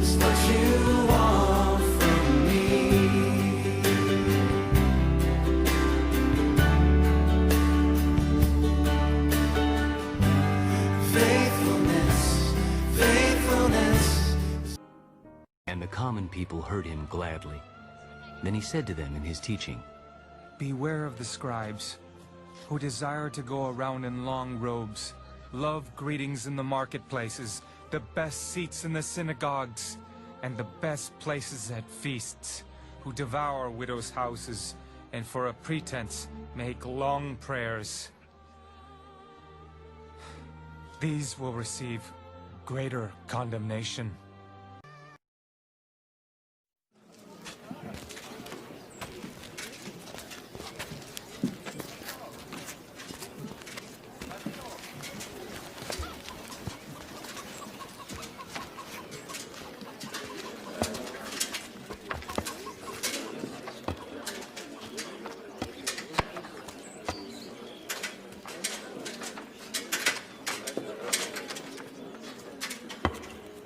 is what you want from me. Faithfulness. And the common people heard him gladly. Then he said to them in his teaching, Beware of the scribes, who desire to go around in long robes, love greetings in the marketplaces, the best seats in the synagogues, and the best places at feasts, who devour widows' houses, and for a pretense make long prayers. These will receive greater condemnation.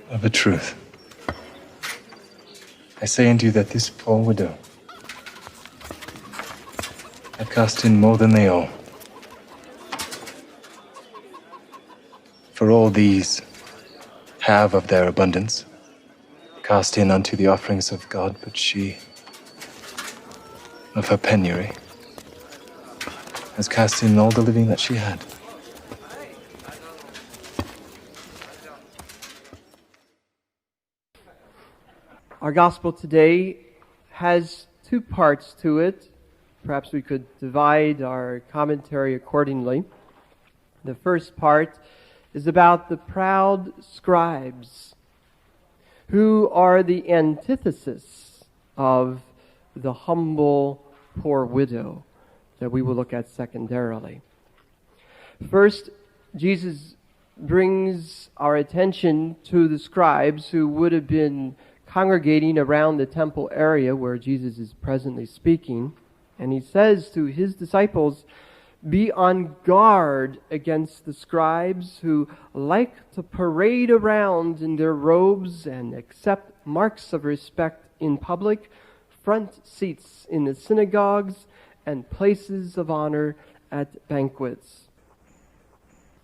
Of a truth, I say unto you that this poor widow hath cast in more than they all. For all these have of their abundance cast in unto the offerings of God, but she, of her penury, has cast in all the living that she had. Our gospel today has two parts to it. Perhaps we could divide our commentary accordingly. The first part is about the proud scribes, who are the antithesis of the humble poor widow that we will look at secondarily. First, Jesus brings our attention to the scribes who would have been congregating around the temple area where Jesus is presently speaking. And he says to his disciples, be on guard against the scribes who like to parade around in their robes and accept marks of respect in public, front seats in the synagogues, and places of honor at banquets.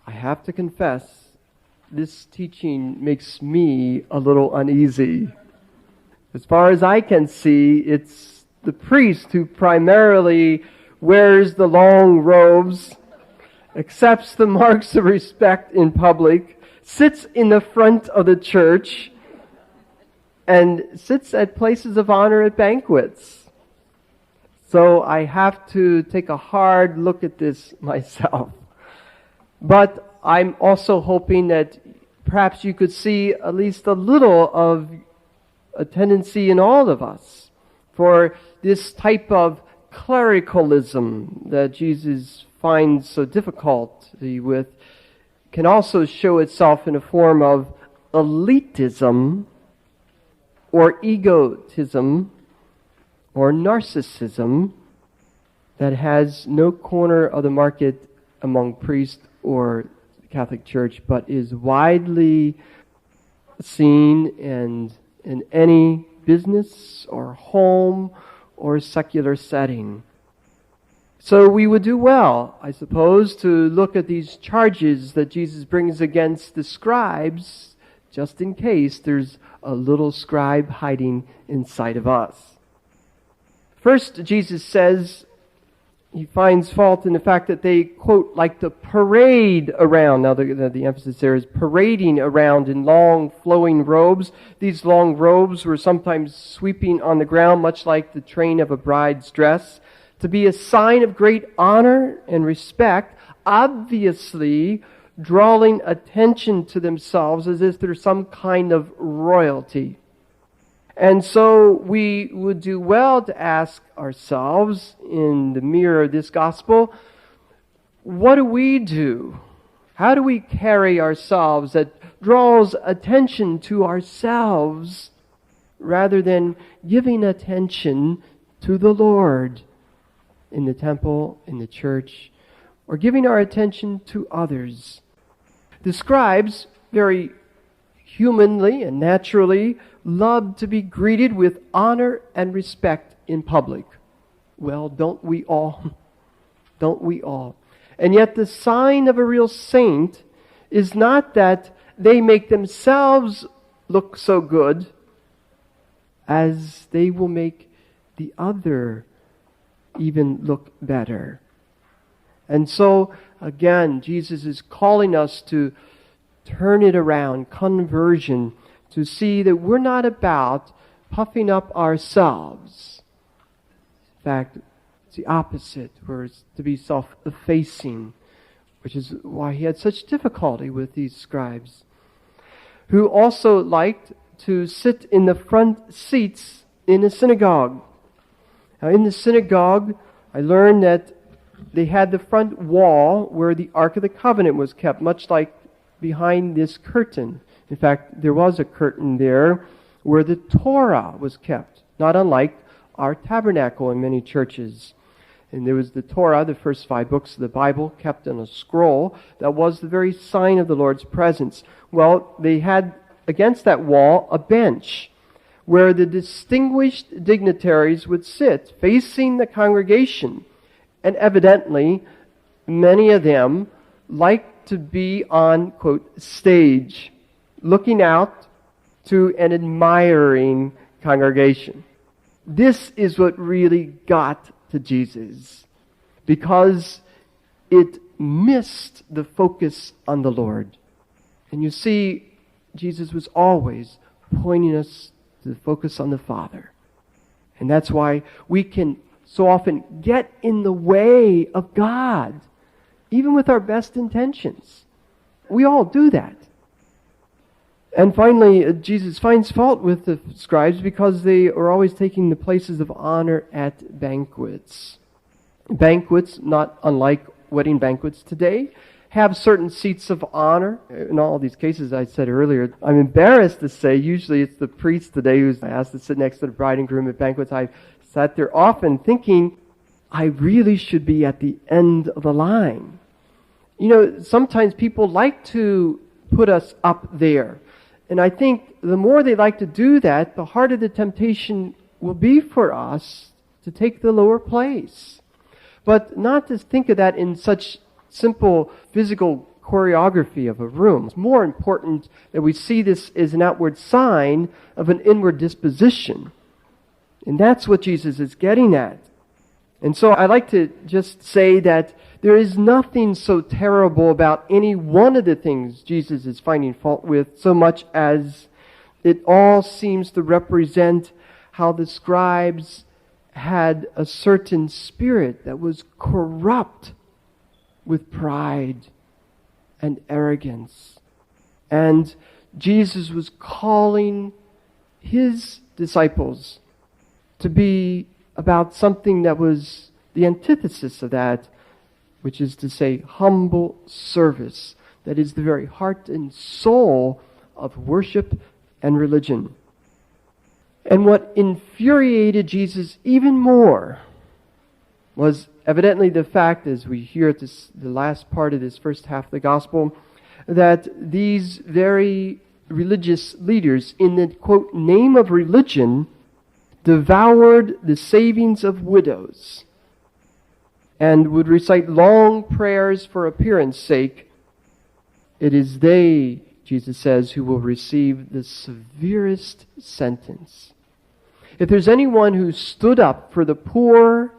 I have to confess, this teaching makes me a little uneasy. As far as I can see, it's the priest who primarily wears the long robes, accepts the marks of respect in public, sits in the front of the church, and sits at places of honor at banquets. So I have to take a hard look at this myself. But I'm also hoping that perhaps you could see at least a little of a tendency in all of us for this type of clericalism that Jesus finds so difficulty with can also show itself in a form of elitism or egotism or narcissism that has no corner of the market among priests or the Catholic Church, but is widely seen and in any business or home or secular setting. So we would do well, I suppose, to look at these charges that Jesus brings against the scribes, just in case there's a little scribe hiding inside of us. First, Jesus says he finds fault in the fact that they, quote, like to parade around. Now the emphasis there is parading around in long flowing robes. These long robes were sometimes sweeping on the ground, much like the train of a bride's dress, to be a sign of great honor and respect, obviously drawing attention to themselves as if they're some kind of royalty. And so we would do well to ask ourselves in the mirror of this gospel, what do we do? How do we carry ourselves that draws attention to ourselves rather than giving attention to the Lord in the temple, in the church, or giving our attention to others? The scribes very humanly and naturally loved to be greeted with honor and respect in public. Well, don't we all? Don't we all? And yet the sign of a real saint is not that they make themselves look so good as they will make the other even look better. And so, again, Jesus is calling us to turn it around, conversion, to see that we're not about puffing up ourselves. In fact, it's the opposite. We're to be self-effacing, which is why he had such difficulty with these scribes, who also liked to sit in the front seats in a synagogue. Now, in the synagogue, I learned that they had the front wall where the Ark of the Covenant was kept, much like behind this curtain. In fact, there was a curtain there where the Torah was kept, not unlike our tabernacle in many churches. And there was the Torah, the first 5 books of the Bible, kept on a scroll that was the very sign of the Lord's presence. Well, they had against that wall a bench where the distinguished dignitaries would sit facing the congregation. And evidently, many of them liked to be on, quote, stage, looking out to an admiring congregation. This is what really got to Jesus, because it missed the focus on the Lord. And you see, Jesus was always pointing us to focus on the Father. And that's why we can so often get in the way of God, even with our best intentions. We all do that. And finally, Jesus finds fault with the scribes because they are always taking the places of honor at banquets. Banquets, not unlike wedding banquets today, have certain seats of honor. In all these cases I said earlier, I'm embarrassed to say, usually it's the priest today who's asked to sit next to the bride and groom at banquets. I've sat there often thinking, I really should be at the end of the line. You know, sometimes people like to put us up there. And I think the more they like to do that, the harder the temptation will be for us to take the lower place. But not to think of that in such simple physical choreography of a room. It's more important that we see this as an outward sign of an inward disposition. And that's what Jesus is getting at. And so I like to just say that there is nothing so terrible about any one of the things Jesus is finding fault with, so much as it all seems to represent how the scribes had a certain spirit that was corrupt with pride and arrogance. And Jesus was calling his disciples to be about something that was the antithesis of that, which is to say humble service. That is the very heart and soul of worship and religion. And what infuriated Jesus even more was evidently the fact, as we hear at the last part of this first half of the gospel, that these very religious leaders, in the, quote, name of religion, devoured the savings of widows and would recite long prayers for appearance sake. It is they, Jesus says, who will receive the severest sentence. If there's anyone who stood up for the poor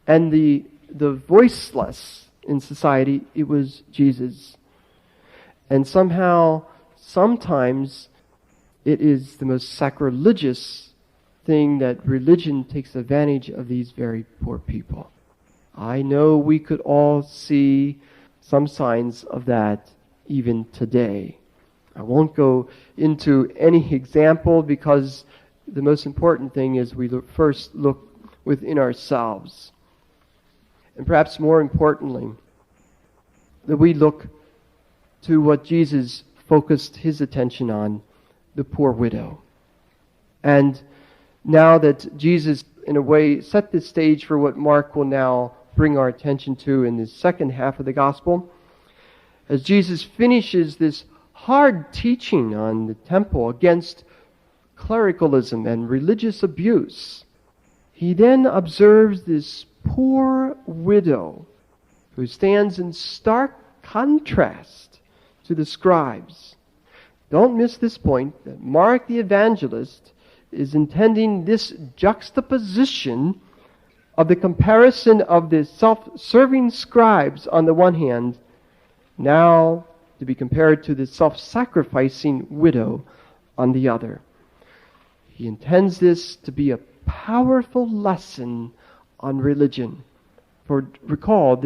and the voiceless in society, it was Jesus. And somehow, sometimes, it is the most sacrilegious thing that religion takes advantage of these very poor people. I know we could all see some signs of that even today. I won't go into any example because the most important thing is we first look within ourselves. And perhaps more importantly, that we look to what Jesus focused his attention on, the poor widow. And now that Jesus, in a way, set the stage for what Mark will now bring our attention to in the second half of the gospel, as Jesus finishes this hard teaching on the temple against clericalism and religious abuse, he then observes this poor widow who stands in stark contrast to the scribes. Don't miss this point, that Mark the evangelist is intending this juxtaposition of the comparison of the self-serving scribes on the one hand, now to be compared to the self-sacrificing widow on the other. He intends this to be a powerful lesson on religion. For recall,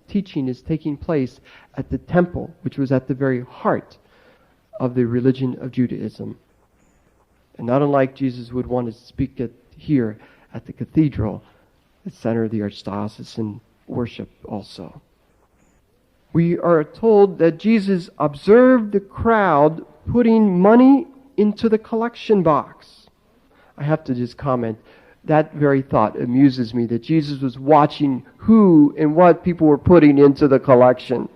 teaching is taking place at the temple, which was at the very heart of the religion of Judaism. And not unlike Jesus would want to speak here at the cathedral, the center of the archdiocesan worship also. We are told that Jesus observed the crowd putting money into the collection box. I have to just comment, that very thought amuses me, that Jesus was watching who and what people were putting into the collection.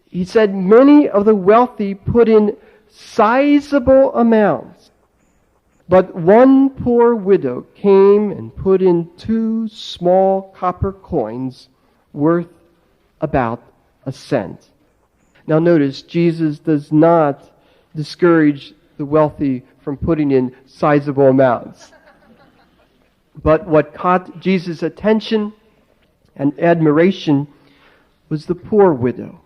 He said many of the wealthy put in sizable amounts, but one poor widow came and put in 2 small copper coins worth about a cent. Now notice, Jesus does not discourage the wealthy from putting in sizable amounts. But what caught Jesus' attention and admiration was the poor widow.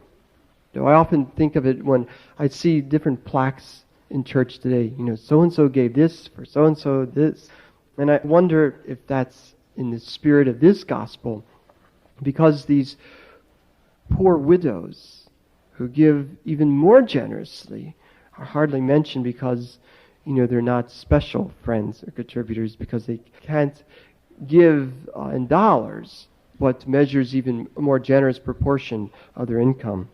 I often think of it when I see different plaques in church today. So-and-so gave this for so-and-so this. And I wonder if that's in the spirit of this gospel, because these poor widows who give even more generously are hardly mentioned because, they're not special friends or contributors, because they can't give in dollars what measures even a more generous proportion of their income.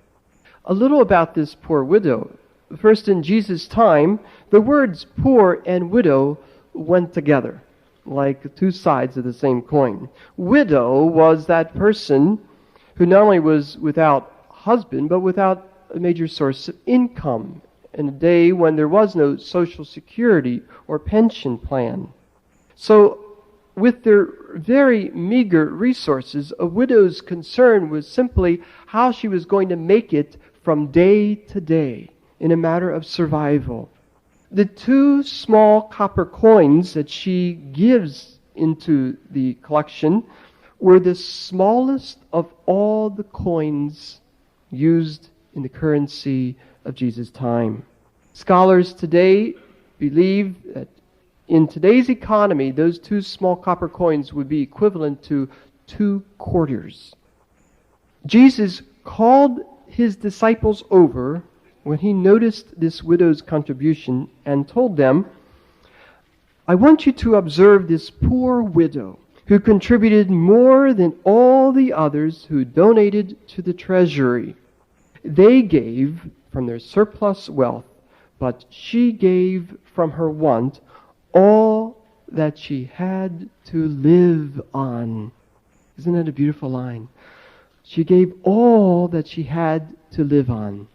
A little about this poor widow. First, in Jesus' time, the words poor and widow went together, like 2 sides of the same coin. Widow was that person who not only was without husband, but without a major source of income in a day when there was no social security or pension plan. So, with their very meager resources, a widow's concern was simply how she was going to make it from day to day in a matter of survival. The 2 small copper coins that she gives into the collection were the smallest of all the coins used in the currency of Jesus' time. Scholars today believe that in today's economy, those 2 small copper coins would be equivalent to 2 quarters. Jesus called his disciples over when he noticed this widow's contribution and told them, I want you to observe this poor widow who contributed more than all the others who donated to the treasury. They gave from their surplus wealth, but she gave from her want all that she had to live on. Isn't that a beautiful line? She gave all that she had to live on.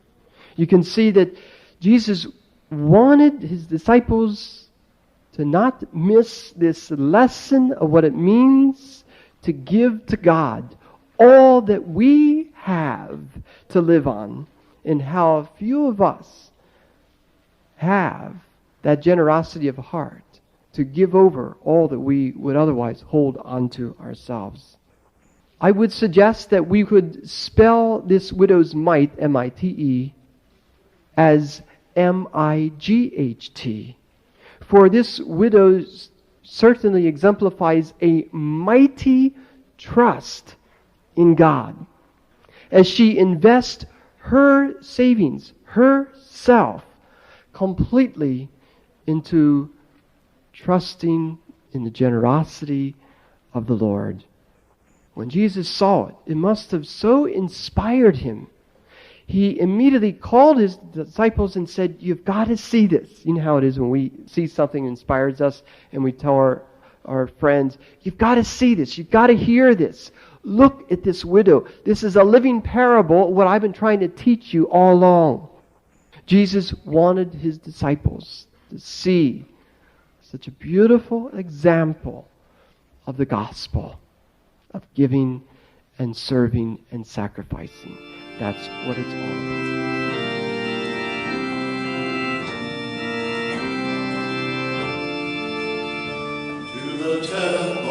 You can see that Jesus wanted his disciples to not miss this lesson of what it means to give to God all that we have to live on, and how few of us have that generosity of heart to give over all that we would otherwise hold onto ourselves. I would suggest that we could spell this widow's mite, M-I-T-E, as M-I-G-H-T. For this widow certainly exemplifies a mighty trust in God as she invests her savings, herself, completely into trusting in the generosity of the Lord. When Jesus saw it, it must have so inspired him. He immediately called his disciples and said, you've got to see this. You know how it is when we see something that inspires us and we tell our friends, you've got to see this. You've got to hear this. Look at this widow. This is a living parable, what I've been trying to teach you all along. Jesus wanted his disciples to see such a beautiful example of the gospel, of giving and serving and sacrificing. That's what it's all about. To the temple